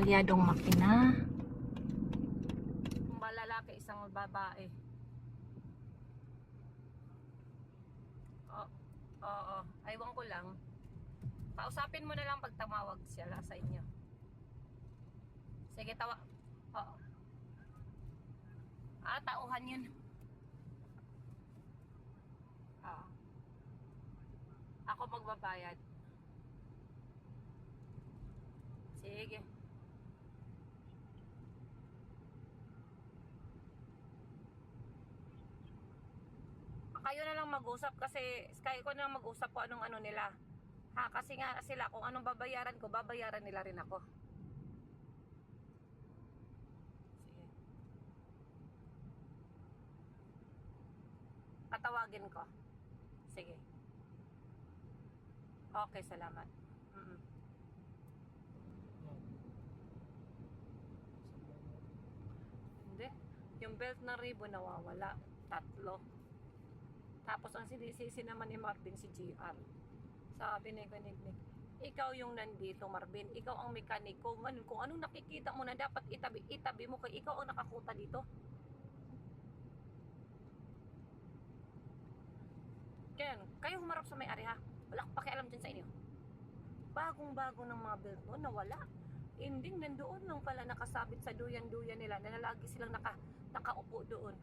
detalyadong makina. Kung ba lalaki, isang babae. Oo, aywan ko lang. Pausapin mo na lang pag tumawag sila sa inyo. Sige, tawa. Oo. Tauhan yun. Oo. Ako magbabayad. Sige. Kayo na lang mag-usap kasi kayo ko na lang mag-usap kung anong ano nila. Ha, kasi nga sila kung anong babayaran ko, babayaran nila rin ako. Sige. Patawagin ko. Sige. Okay, salamat. Hindi. Yung belt na ribbon nawawala. 3. Tapos ang sinisisi naman ni Marvin si GR. Sabi ni Ganignig, ikaw yung nandito Marvin, ikaw ang mekaniko. Kung anong nakikita mo na dapat itabi mo kay ikaw ang nakakuta dito. Kaya kayo humarap sa may-ari ha. Wala akong pakialam dyan sa inyo. Bagong-bago ng mga belt mo, nawala. Ending nandoon lang pala nakasabit sa duyan-duyan nila na lagi silang nakaupo doon.